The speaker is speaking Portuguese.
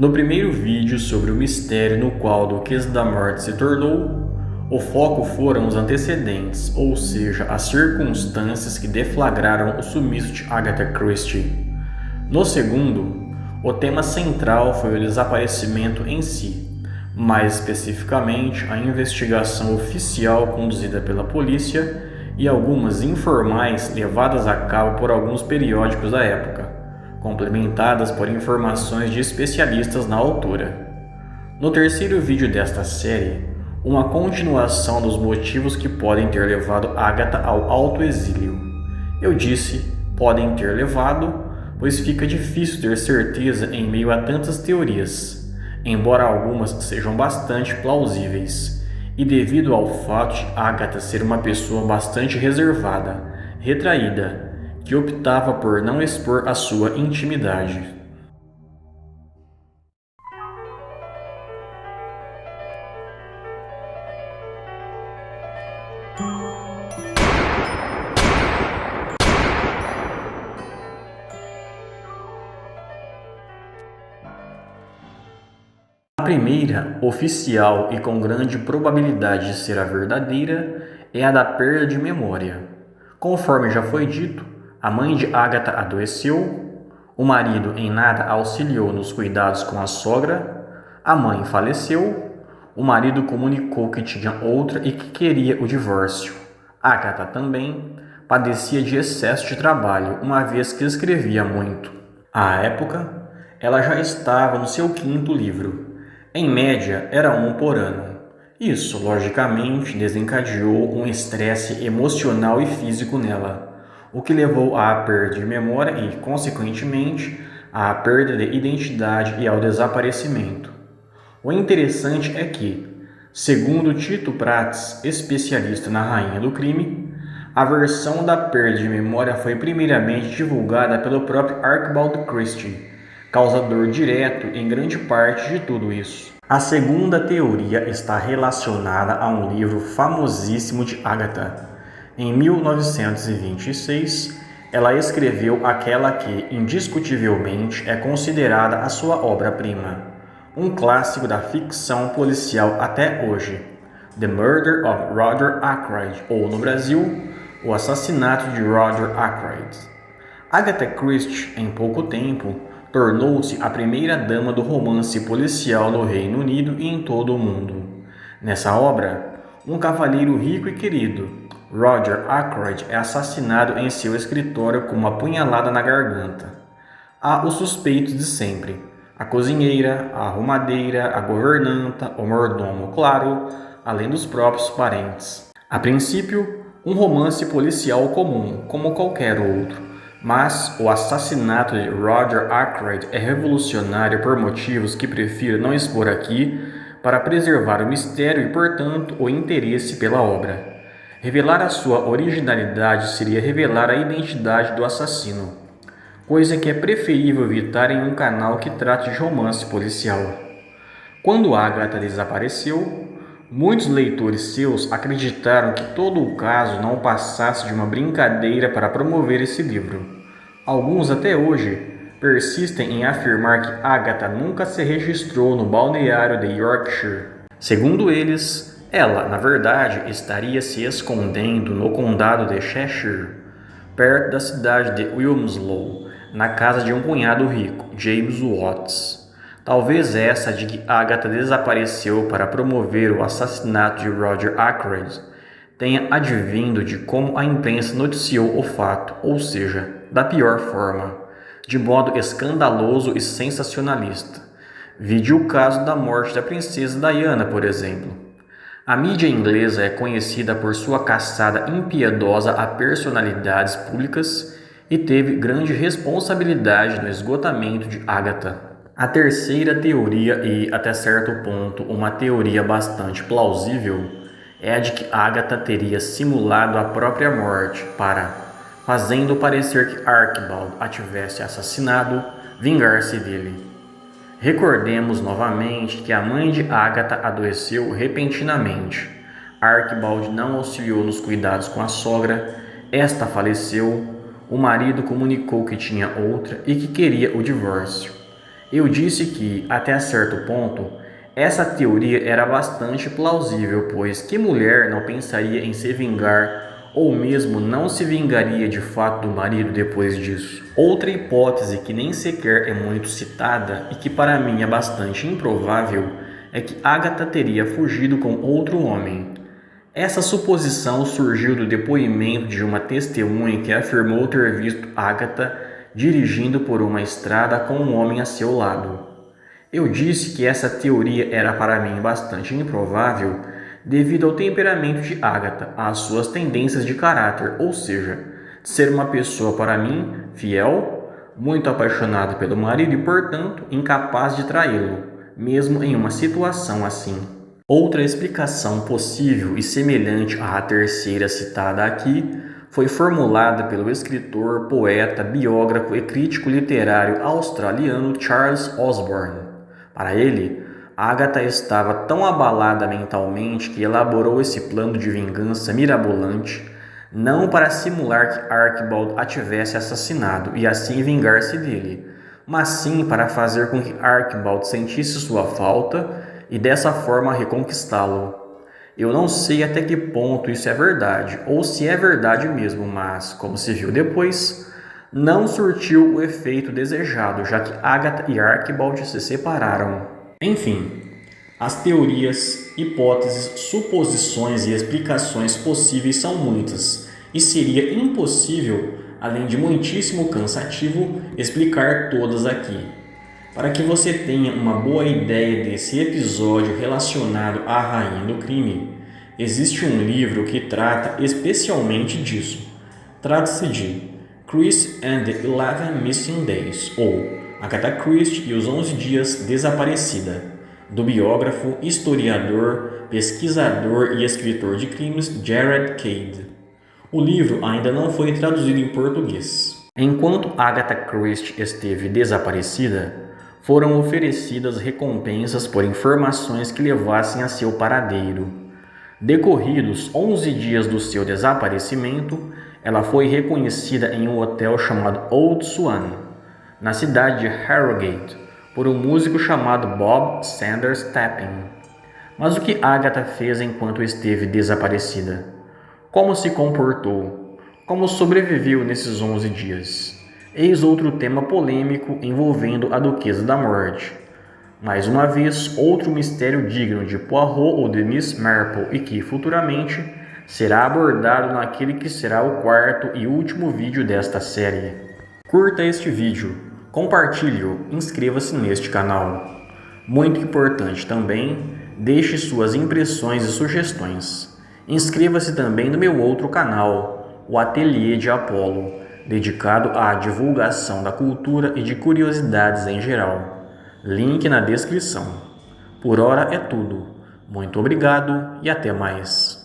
No primeiro vídeo sobre o mistério no qual a Duquesa da Morte se tornou, o foco foram os antecedentes, ou seja, as circunstâncias que deflagraram o sumiço de Agatha Christie. No segundo, o tema central foi o desaparecimento em si, mais especificamente a investigação oficial conduzida pela polícia e algumas informais levadas a cabo por alguns periódicos da época, complementadas por informações de especialistas na altura. No terceiro vídeo desta série, uma continuação dos motivos que podem ter levado Agatha ao autoexílio. Eu disse podem ter levado, pois fica difícil ter certeza em meio a tantas teorias, embora algumas sejam bastante plausíveis, e devido ao fato de Agatha ser uma pessoa bastante reservada, retraída, que optava por não expor a sua intimidade. A primeira, oficial e com grande probabilidade de ser a verdadeira, é a da perda de memória. Conforme já foi dito, a mãe de Agatha adoeceu, o marido em nada auxiliou nos cuidados com a sogra, a mãe faleceu, o marido comunicou que tinha outra e que queria o divórcio. Agatha também padecia de excesso de trabalho, uma vez que escrevia muito. À época, ela já estava no seu quinto livro. Em média, era um por ano. Isso, logicamente, desencadeou um estresse emocional e físico nela, o que levou à perda de memória e, consequentemente, à perda de identidade e ao desaparecimento. O interessante é que, segundo Tito Prates, especialista na rainha do crime, a versão da perda de memória foi primeiramente divulgada pelo próprio Archibald Christie, causador direto em grande parte de tudo isso. A segunda teoria está relacionada a um livro famosíssimo de Agatha. Em 1926, ela escreveu aquela que, indiscutivelmente, é considerada a sua obra-prima, um clássico da ficção policial até hoje, The Murder of Roger Ackroyd, ou no Brasil, O Assassinato de Roger Ackroyd. Agatha Christie, em pouco tempo, tornou-se a primeira dama do romance policial no Reino Unido e em todo o mundo. Nessa obra, um cavalheiro rico e querido, Roger Ackroyd, é assassinado em seu escritório com uma punhalada na garganta. Há os suspeitos de sempre: a cozinheira, a arrumadeira, a governanta, o mordomo, claro, além dos próprios parentes. A princípio, um romance policial comum, como qualquer outro. Mas o assassinato de Roger Ackroyd é revolucionário por motivos que prefiro não expor aqui para preservar o mistério e, portanto, o interesse pela obra. Revelar a sua originalidade seria revelar a identidade do assassino, coisa que é preferível evitar em um canal que trate de romance policial. Quando Agatha desapareceu, muitos leitores seus acreditaram que todo o caso não passasse de uma brincadeira para promover esse livro. Alguns até hoje persistem em afirmar que Agatha nunca se registrou no balneário de Yorkshire. Segundo eles, ela, na verdade, estaria se escondendo no condado de Cheshire, perto da cidade de Wilmslow, na casa de um cunhado rico, James Watts. Talvez essa de que Agatha desapareceu para promover o assassinato de Roger Ackroyd tenha advindo de como a imprensa noticiou o fato, ou seja, da pior forma, de modo escandaloso e sensacionalista. Vide o caso da morte da princesa Diana, por exemplo. A mídia inglesa é conhecida por sua caçada impiedosa a personalidades públicas e teve grande responsabilidade no esgotamento de Agatha. A terceira teoria, e até certo ponto uma teoria bastante plausível, é a de que Agatha teria simulado a própria morte para, fazendo parecer que Archibald a tivesse assassinado, vingar-se dele. Recordemos novamente que a mãe de Agatha adoeceu repentinamente. Archibald não auxiliou nos cuidados com a sogra, esta faleceu, o marido comunicou que tinha outra e que queria o divórcio. Eu disse que, até certo ponto, essa teoria era bastante plausível, pois que mulher não pensaria em se vingar ou mesmo não se vingaria de fato do marido depois disso? Outra hipótese que nem sequer é muito citada e que para mim é bastante improvável é que Agatha teria fugido com outro homem. Essa suposição surgiu do depoimento de uma testemunha que afirmou ter visto Agatha dirigindo por uma estrada com um homem a seu lado. Eu disse que essa teoria era para mim bastante improvável devido ao temperamento de Agatha, às suas tendências de caráter, ou seja, ser uma pessoa para mim fiel, muito apaixonada pelo marido e, portanto, incapaz de traí-lo, mesmo em uma situação assim. Outra explicação possível e semelhante à terceira citada aqui foi formulada pelo escritor, poeta, biógrafo e crítico literário australiano Charles Osborne. Para ele, Agatha estava tão abalada mentalmente que elaborou esse plano de vingança mirabolante, não para simular que Archibald a tivesse assassinado e assim vingar-se dele, mas sim para fazer com que Archibald sentisse sua falta e dessa forma reconquistá-lo. Eu não sei até que ponto isso é verdade, ou se é verdade mesmo, mas, como se viu depois, não surtiu o efeito desejado, já que Agatha e Archibald se separaram. Enfim, as teorias, hipóteses, suposições e explicações possíveis são muitas, e seria impossível, além de muitíssimo cansativo, explicar todas aqui. Para que você tenha uma boa ideia desse episódio relacionado à rainha do crime, existe um livro que trata especialmente disso. Trata-se de Christie and the 11 Missing Days, ou Agatha Christie e os 11 Dias Desaparecida, do biógrafo, historiador, pesquisador e escritor de crimes Jared Cade. O livro ainda não foi traduzido em português. Enquanto Agatha Christie esteve desaparecida, foram oferecidas recompensas por informações que levassem a seu paradeiro. Decorridos 11 dias do seu desaparecimento, ela foi reconhecida em um hotel chamado Old Swan, na cidade de Harrogate, por um músico chamado Bob Sanders Tapping. Mas o que Agatha fez enquanto esteve desaparecida? Como se comportou? Como sobreviveu nesses 11 dias? Eis outro tema polêmico envolvendo a Duquesa da Morte. Mais uma vez, outro mistério digno de Poirot ou de Miss Marple e que, futuramente, será abordado naquele que será o quarto e último vídeo desta série. Curta este vídeo, compartilhe-o, inscreva-se neste canal. Muito importante também, deixe suas impressões e sugestões. Inscreva-se também no meu outro canal, o Ateliê de Apolo, dedicado à divulgação da cultura e de curiosidades em geral. Link na descrição. Por hora é tudo. Muito obrigado e até mais.